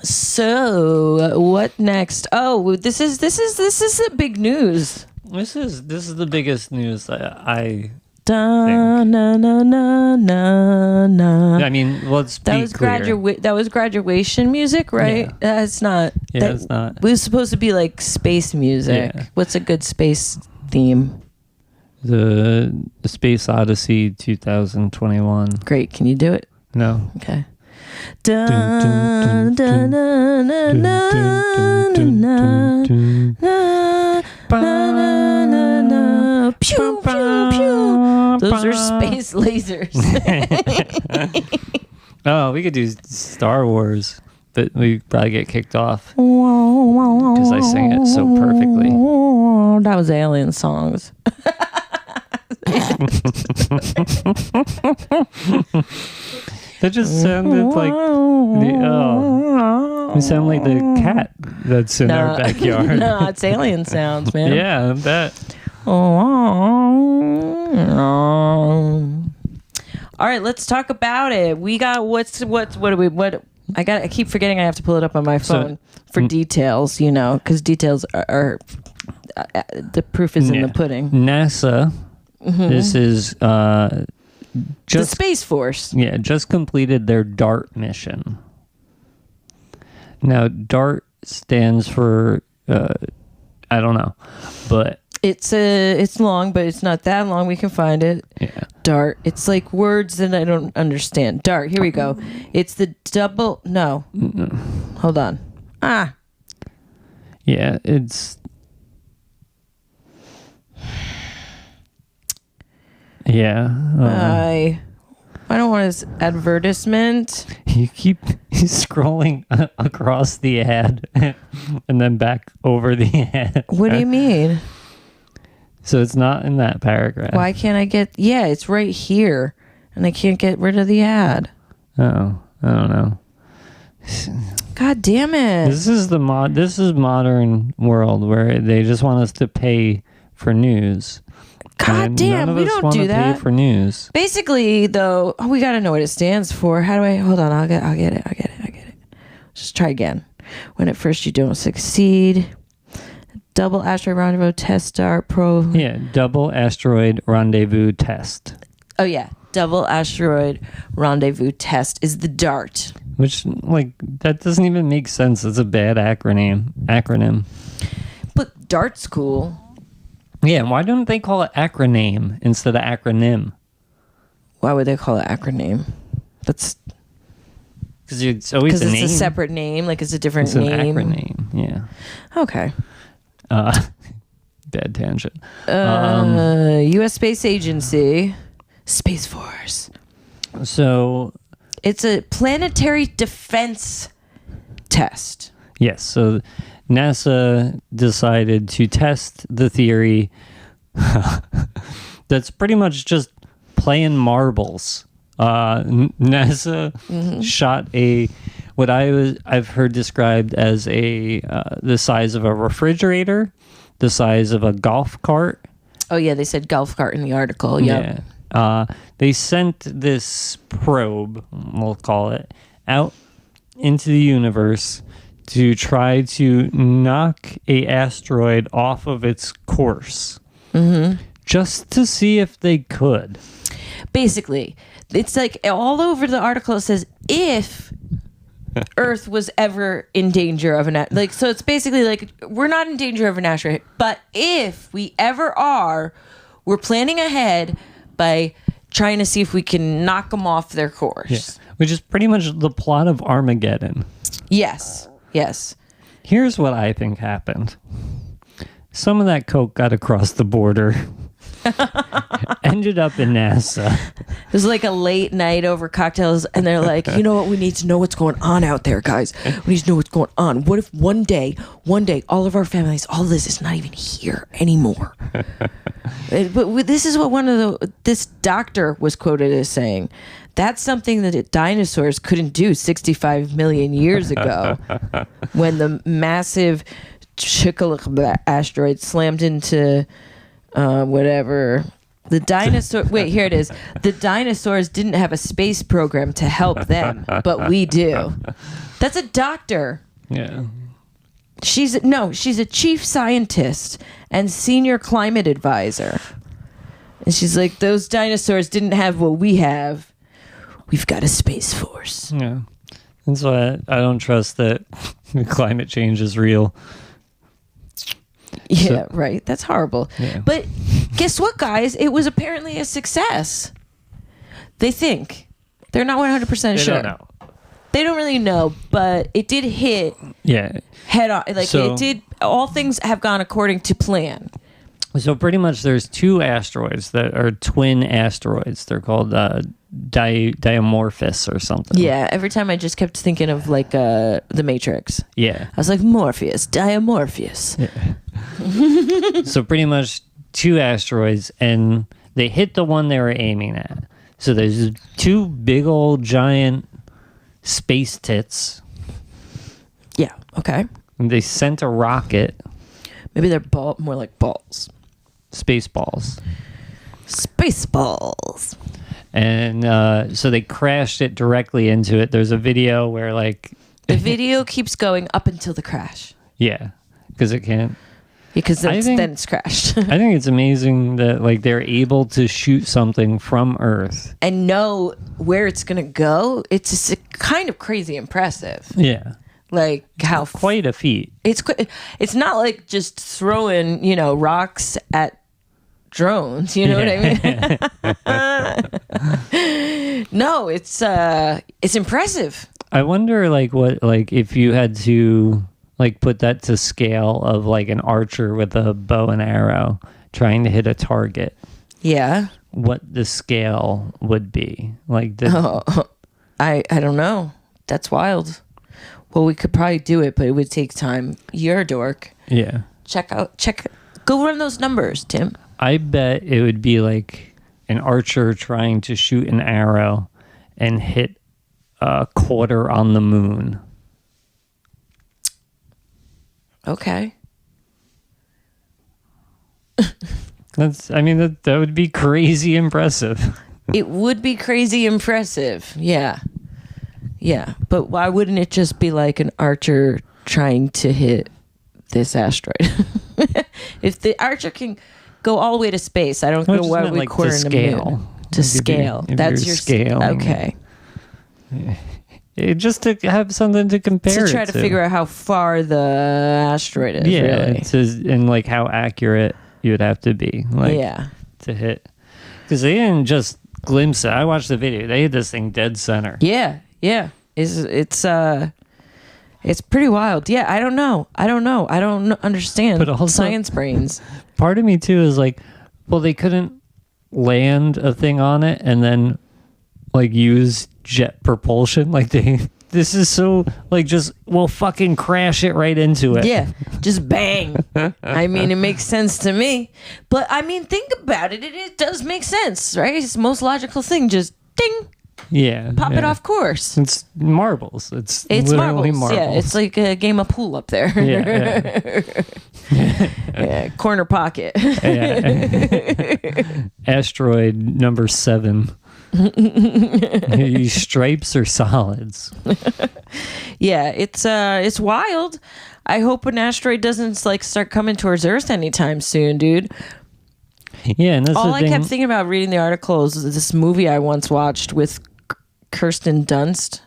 So what next? Oh, this is the big news. This is the biggest news I Da, na, na, na, na, na. I mean, let's be clear. That was graduation music, right? Yeah. That's not. Yeah, it's not. It was supposed to be like space music. Yeah. What's a good space theme? The Space Odyssey 2021. Great. Can you do it? No. Okay. Da, da, na, na, na, na, na, na, na, na, na. Pew, pew, pew. Those are space lasers. Oh, we could do Star Wars, but we'd probably get kicked off because I sang it so perfectly. That was alien songs. That just sounded like we sound like the cat that's in our backyard. No, it's alien sounds, man. Yeah, I bet. All right, let's talk about it. We got I keep forgetting I have to pull it up on my phone for details, because details are the proof is in the pudding. NASA. This is the Space Force. Yeah, just completed their DART mission. Now, DART stands for I don't know, but it's long, but it's not that long. We can find it. Yeah. DART. It's like words that I don't understand. DART. Here we go. It's the double. No. Hold on. Yeah, it's. Yeah. I don't want his advertisement. You keep scrolling across the ad and then back over the ad. What do you mean? So it's not in that paragraph. Why can't I get... Yeah, it's right here. And I can't get rid of the ad. Oh, I don't know. God damn it. This is modern world where they just want us to pay for news. God damn, we don't do that. Pay for news. Basically, though, we got to know what it stands for. How do I... Hold on, I'll get it. Just try again. When at first you don't succeed... Double asteroid rendezvous test start pro. Yeah, double asteroid rendezvous test. Oh yeah, double asteroid rendezvous test is the DART. Which that doesn't even make sense. It's a bad acronym. But DART's cool. Yeah, why don't they call it acronym instead of acronym? Why would they call it acronym? That's because it's always a name. It's a separate name. Like it's a different name. It's an acronym. Yeah. Okay. Bad tangent. U.S. Space Agency, Space Force. So it's a planetary defense test. Yes. So NASA decided to test the theory that's pretty much just playing marbles. NASA shot what I've heard described as the size of a refrigerator, the size of a golf cart. Oh yeah, they said golf cart in the article. Yep. Yeah. They sent this probe, we'll call it, out into the universe to try to knock a asteroid off of its course, just to see if they could. Basically, it's like all over the article. It says if Earth was ever in danger of so it's basically like we're not in danger of an asteroid, but if we ever are, we're planning ahead by trying to see if we can knock them off their course. Yeah. Which is pretty much the plot of Armageddon. Yes. Here's what I think happened. Some of that coke got across the border. Ended up in NASA. It was like a late night over cocktails, and they're like, you know what? We need to know what's going on out there, guys. We need to know what's going on. What if one day, all of our families, all this is not even here anymore? But this is what this doctor was quoted as saying. That's something that dinosaurs couldn't do 65 million years ago when the massive Chicxulub asteroid slammed into whatever. The dinosaur. Wait, here it is. The dinosaurs didn't have a space program to help them, but we do. That's a doctor. Yeah. She's a chief scientist and senior climate advisor. And she's like, those dinosaurs didn't have what we have. We've got a space force. Yeah. That's why I don't trust that climate change is real. Yeah, right. That's horrible. Yeah. But guess what, guys? It was apparently a success. They think. They're not 100% sure. They don't know. They don't really know, but it did hit head on. Like, it did. All things have gone according to plan. So pretty much there's two asteroids that are twin asteroids. They're called Diamorphous or something. Yeah, every time I just kept thinking of like The Matrix. Yeah. I was like, Morpheus, Diamorphous. Yeah. So pretty much two asteroids, and they hit the one they were aiming at. So there's two big old giant space tits. Yeah, okay. And they sent a rocket. Maybe they're more like balls. Space balls. Space balls. And so they crashed it directly into it. There's a video where like... The video keeps going up until the crash. Yeah, because it can't... Because then it's crashed. I think it's amazing that like they're able to shoot something from Earth. And know where it's going to go. It's just kind of crazy impressive. Yeah. Like how... Quite a feat. It's not like just throwing, rocks at drones, you know what I mean? No, it's impressive. I wonder what if you had to put that to scale of like an archer with a bow and arrow trying to hit a target. Yeah. What the scale would be. I don't know. That's wild. Well, we could probably do it, but it would take time. You're a dork. Yeah. Go run those numbers, Tim. I bet it would be like an archer trying to shoot an arrow and hit a quarter on the moon. Okay. That would be crazy impressive. It would be crazy impressive. Yeah. Yeah. But why wouldn't it just be like an archer trying to hit this asteroid? If the archer can go all the way to space, I don't know why we quarter in the moon. To scale. That's your scale. Okay. Just to have something to compare to try to figure out how far the asteroid is. Yeah, really. and like how accurate you would have to be. To hit. Because they didn't just glimpse it. I watched the video. They hit this thing dead center. Yeah. It's pretty wild. Yeah, I don't know. I don't understand. But also, science brains. Part of me too is like, well, they couldn't land a thing on it and then like use jet propulsion. Like this is so like we'll fucking crash it right into it. Yeah, just bang. I mean, it makes sense to me. But I mean, think about it. It does make sense, right? It's the most logical thing. Just ding. Yeah. Pop it off course. It's marbles. It's literally marbles. Yeah, it's like a game of pool up there. Yeah. Corner pocket. Asteroid number 7. These stripes are solids. Yeah, it's wild. I hope an asteroid doesn't like start coming towards Earth anytime soon, dude. Yeah, and that's all I kept thinking about reading the article is this movie I once watched with Kirsten Dunst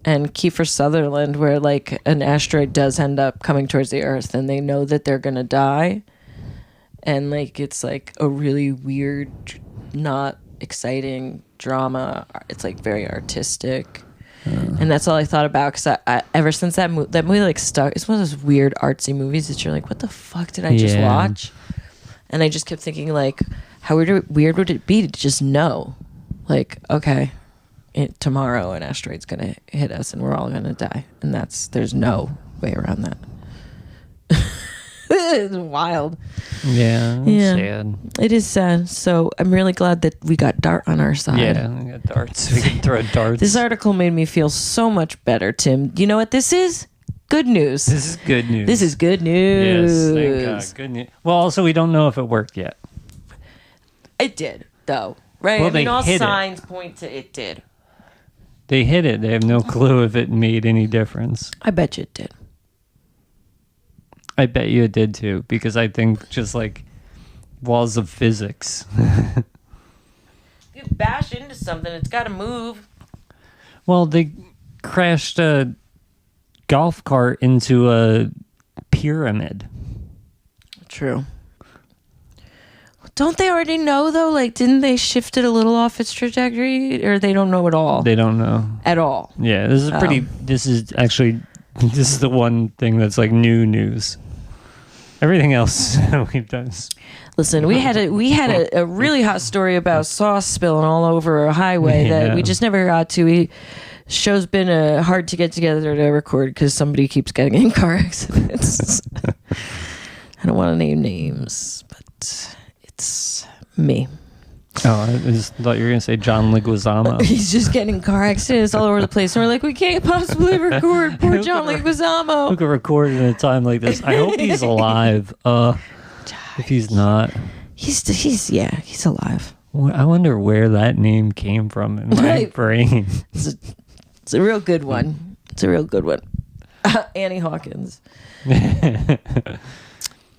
and Kiefer Sutherland, where like an asteroid does end up coming towards the Earth, and they know that they're gonna die, and like it's like a really weird, not exciting drama. It's like very artistic, and that's all I thought about because I ever since that movie like stuck. It's one of those weird artsy movies that you're like, what the fuck did I just watch? And I just kept thinking, like, how weird would it be to just know, like, okay, tomorrow an asteroid's gonna hit us and we're all gonna die, and there's no way around that. It's wild. Yeah, sad. It is sad. So I'm really glad that we got Dart on our side. Yeah, we got darts. We can throw darts. This article made me feel so much better, Tim. You know what this is? Good news. This is good news. This is good news. Yes, thank God. Good news. Well, also, we don't know if it worked yet. It did, though. Right? Well, I mean, all hit signs point to it did. They hit it. They have no clue if it made any difference. I bet you it did. I bet you it did too, because I think just like laws of physics. If you bash into something, it's got to move. Well, they crashed a golf cart into a pyramid. True. Don't they already know, though? Like, didn't they shift it a little off its trajectory? Or they don't know at all? They don't know. At all. Yeah, this is this is the one thing that's like new news. Everything else we've done. Listen, we had a really hot story about sauce spilling all over a highway that we just never got to. Show's been hard to get together to record because somebody keeps getting in car accidents. I don't want to name names, but it's me. Oh, I just thought you were going to say John Leguizamo. He's just getting in car accidents all over the place. And we're like, we can't possibly record poor John Leguizamo. Who could record in a time like this? I hope he's alive. If he's not. He's alive. I wonder where that name came from in my brain. It's a real good one. It's a real good one. Annie Hawkins.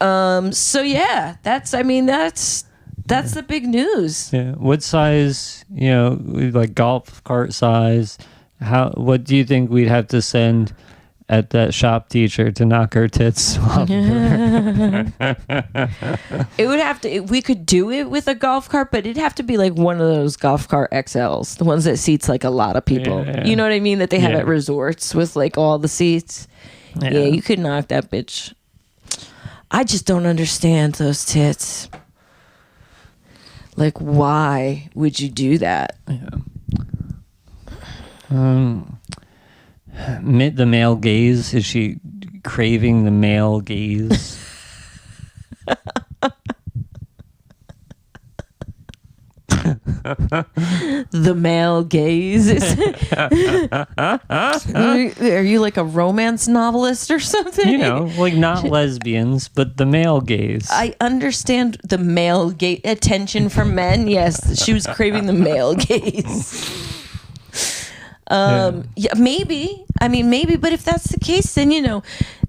So yeah, that's the big news. Yeah. What size, like golf cart size, what do you think we'd have to send at that shop teacher to knock her tits off? It would have to, we could do it with a golf cart, but it'd have to be like one of those golf cart XLs, the ones that seats like a lot of people. Yeah. You know what I mean? That they have at resorts with like all the seats. Yeah, you could knock that bitch. I just don't understand those tits. Like, why would you do that? Yeah. The male gaze. Is she craving the male gaze? The male gaze. Are you like a romance novelist or something? Like not lesbians, but the male gaze. I understand the male gaze, attention from men. Yes, she was craving the male gaze. Yeah, maybe. I mean, maybe. But if that's the case, then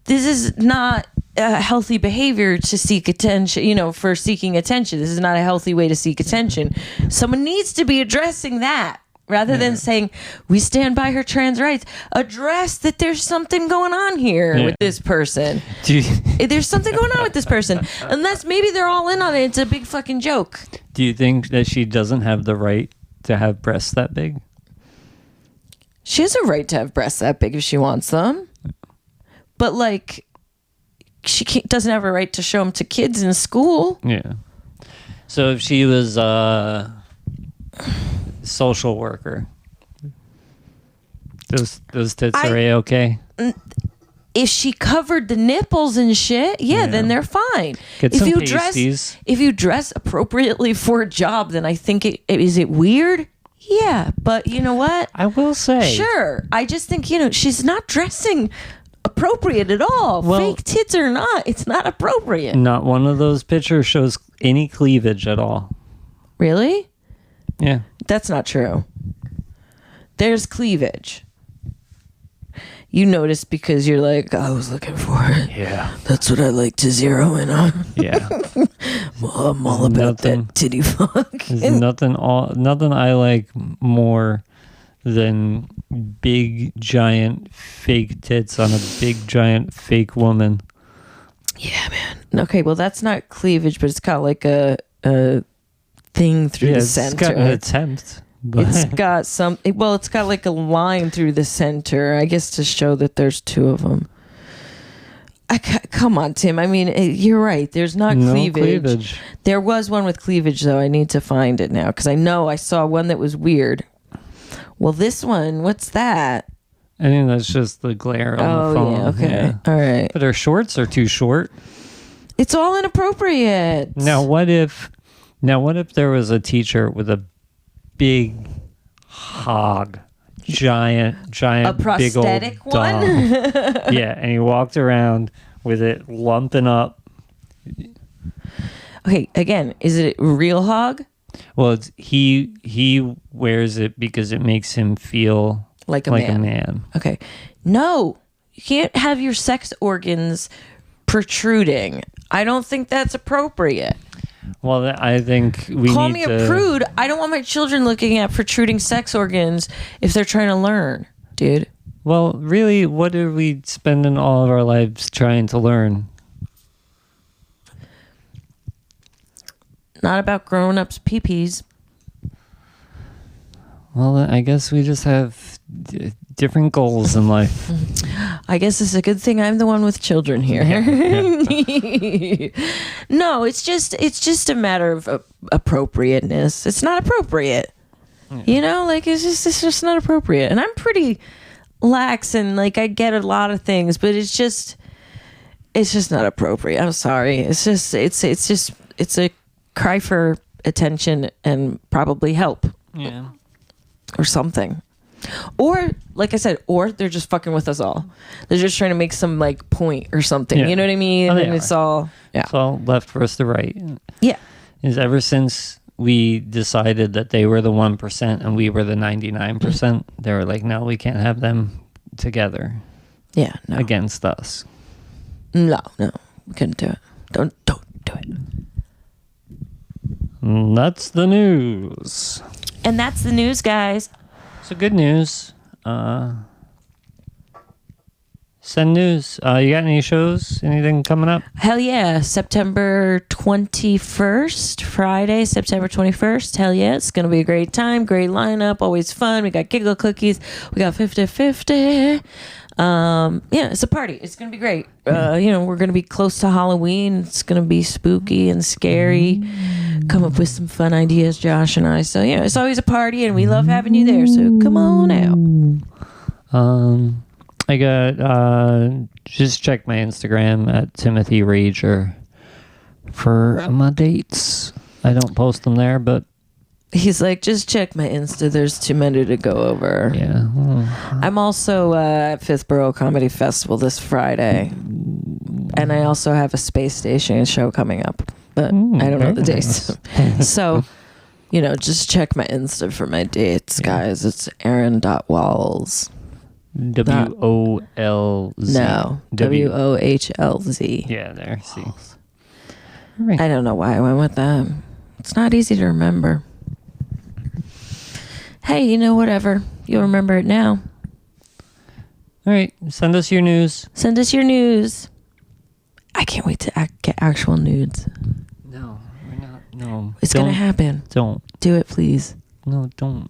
this is not healthy behavior to seek attention, for seeking attention. This is not a healthy way to seek attention. Someone needs to be addressing that rather than saying, we stand by her trans rights. Address that there's something going on here with this person. There's something going on with this person. Unless maybe they're all in on it. It's a big fucking joke. Do you think that she doesn't have the right to have breasts that big? She has a right to have breasts that big if she wants them. But like, she doesn't have a right to show them to kids in school. Yeah. So if she was a social worker, those tits are A-okay? If she covered the nipples and shit, then they're fine. Get some pasties. If you dress appropriately for a job, then I think is it weird? Yeah, but you know what? I will say. Sure. I just think, she's not dressing appropriate at all. Well, fake tits or not, it's not appropriate. Not one of those pictures shows any cleavage at all. Really? Yeah. That's not true. There's cleavage. You notice because you're like, I was looking for it. Yeah. That's what I like to zero in on. Yeah. Well, I'm all about that titty fuck. There's nothing I like more than big giant fake tits on a big giant fake woman. Yeah, man. Okay, well that's not cleavage, but it's got like a thing through the center. It's got an attempt. But it's got it's got like a line through the center, I guess, to show that there's two of them. Come on, Tim. I mean, you're right. There's not No cleavage. cleavage. There was one with cleavage, though. I need to find it now because I know I saw one that was weird. Well, this one, what's that? I think that's just the glare on the phone. Yeah, okay. All right. But her shorts are too short. It's all inappropriate. Now what if there was a teacher with a big hog, giant A prosthetic big old dong. one? Yeah, and he walked around with it lumping up. Okay, again, is it a real hog? Well, he wears it because it makes him feel Like a man. Okay. No, you can't have your sex organs protruding. I don't think that's appropriate. Well, I think we Call need me to... a prude. I don't want my children looking at protruding sex organs if they're trying to learn, dude. Well, really, what are we spending all of our lives trying to learn? Not about grown-ups' pee-pees. Well, I guess we just have different goals in life. I guess it's a good thing I'm the one with children here. No, it's just a matter of appropriateness. It's not appropriate. Yeah. You know, like it's just not appropriate. And I'm pretty lax and like I get a lot of things, but it's just not appropriate. I'm sorry. It's a cry for attention and probably help. Yeah. Or something. Or, like I said, or they're just fucking with us all. They're just trying to make some, like, point or something. Yeah. You know what I mean? Oh, And it's all... Yeah. It's all left for us to right. Yeah. Is ever since we decided that they were the 1% and we were the 99%, they were like, no, we can't have them together. Yeah, no. Against us. No. We couldn't do it. Don't do it. That's the news. And that's the news, guys. So good news. Send news. You got any shows? Anything coming up? Hell yeah. September 21st, Friday, September 21st. Hell yeah. It's going to be a great time. Great lineup. Always fun. We got giggle cookies. We got 50-50. Yeah, it's a party. It's going to be great. We're going to be close to Halloween. It's going to be spooky and scary. Come up with some fun ideas, Josh and I. So, yeah, it's always a party, and we love having you there. So, come on out. I got, just check my Instagram at Timothy Rager for my dates. I don't post them there, but... He's like, just check my Insta. There's too many to go over. Yeah. Well, I'm also at Fifth Borough Comedy Festival this Friday. And I also have a Space Station show coming up. But I don't know the dates. So, just check my Insta for my dates, guys. It's Erin.Walls. WOLZ. No. WOHLZ. Yeah, there. See. Right. I don't know why I went with that. It's not easy to remember. Hey, whatever. You'll remember it now. All right. Send us your news. Send us your news. I can't wait to get actual nudes. No, we're not. No. It's going to happen. Don't. Do it, please. No, don't.